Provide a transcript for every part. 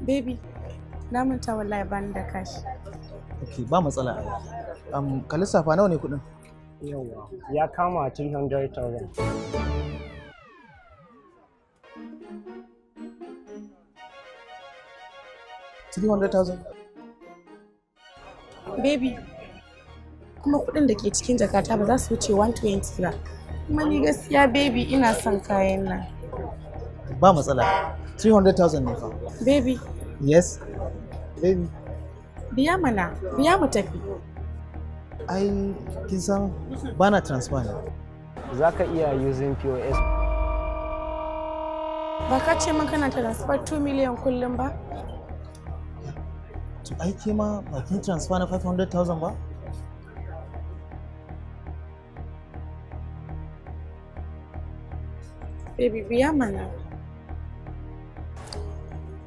Baby, na manta wallahi bani da cash. Okay, ba matsala. Ka lissafa nawa ne kuɗin? Yawa, ya kama 300,000. $300,000? Baby, kuma kuɗin da ke cikin jakata ba za su wuce 120 ba. Kuma ni gaskiya baby ina son kayan nan. Ba matsala. 300,000 ne fa. Baby, Yes. Baby. biya mana, biya mu tafi. Ai, kin san bana transfer ne. Za ka iya using POS. Ba ka ce min kana transfer 2 million kullum ba? To ai ke ma ba kin transfer na 500,000 ba? Baby, biya mana.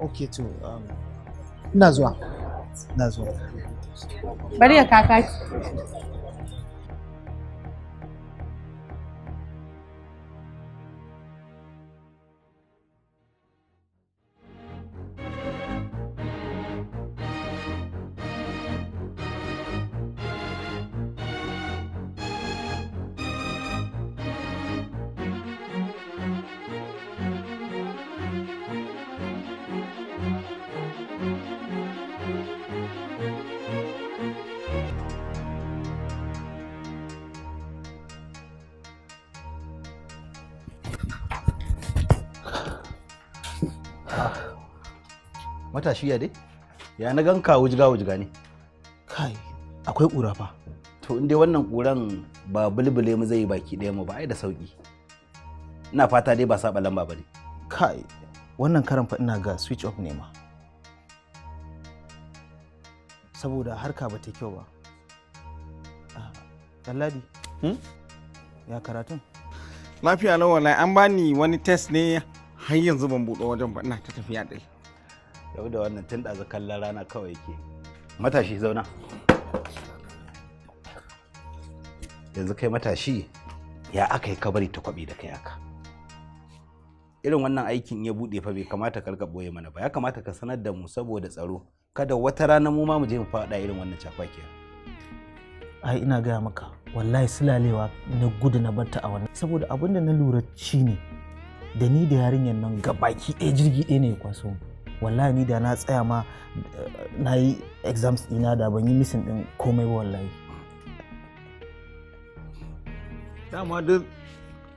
Okay to ina zuwa. Bari ya kaka. Matashi ya dai? Ya na ganka wujiga ne. Kai, akwai ƙura fa. To in dai wannan ƙuran ba bulbule mu zai yi baki ɗaya mu ba ai da sauki. Ina fata dai ba saba lamba bane. Kai, wannan karan fa ina ga switch off ne ma. Saboda harka ba ta kyau ba. Ɗanladi, ya karatun? Lafiya lau wallahi an bani wani test ne har yanzu ban buɗe wajen ba ina ta tafiya dai. Yau da wannan tun ɗazu kallon rana kawai yake. Matashi zauna. Yanzu kai matashi ya aka yi kabari ta kwaɓe da kai haka. Irin wannan aikin ya buɗe fa bai kamata ka rika ɓoye mana ba, ya kamata ka sanar da mu saboda tsaro. Kada wata rana mu ma mu je mu faɗa irin wannan cakwakiya. Ai ina gaya maka wallahi sulalewa na gudu na barta a wannan saboda abin da na lura shine da ni da yarinyar nan gabaki ɗaya jirgi ɗaya ne ya kwaso mu. Wallahi ni da na tsaya ma na yi exams ɗina da ban yi missing ɗin komai ba wallahi. Dama duk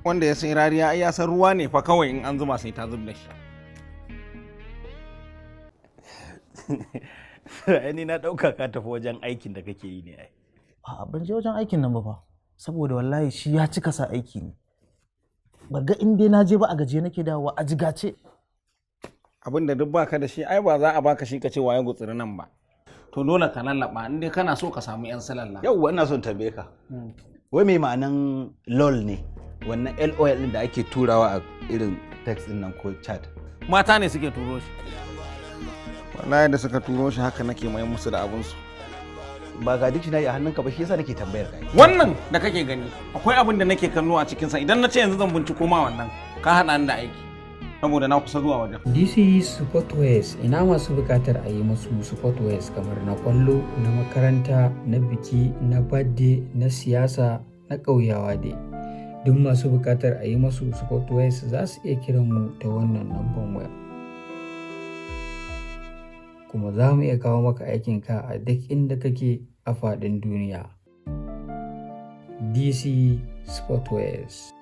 wanda ya sai rariya ai ya san ruwa ne fa kawai in an zuma sai ta zub da shi. Ni na ɗauka ka tafi wajen aikin da kake yi ne ai. A'a ban je wajen aikin nan ba fa saboda wallahi shi ya cika sa aiki ne. Ba ga in dai na je ba a gaje nake dawowa a jigace. Abin da duk baka da shi ai ba za a baka shi ka ce waye gutsiri nan ba. To dole ka lallaba in dai kana so ka samu yan salalla. Yau ina son tambaye ka. Wai me ma'anan LOL ne? Wannan LOL din da ake turawa a irin text din nan ko chat. Mata ne suke turo shi. Wallahi da suka turo shi haka nake mai musu da abun su. Ba ga dictionary a hannunka ba shi yasa nake tambayar ka. Wannan da kake gani akwai abin da nake kallo a cikin sa idan na ce yanzu zan binciko ma wannan ka hada ni da aiki. Saboda na kusa zuwa wajen. This is Sportwares. Ina masu bukatar a yi musu Sportwares kamar na kwallo, na makaranta, na biki, na birthday, na siyasa, na ƙauyawa dai. Duk masu bukatar a yi musu Sportwares za su iya kiran mu ta wannan lambar waya. Kuma za mu iya kawo maka aikinka a duk inda kake a faɗin duniya. DC Sportwares.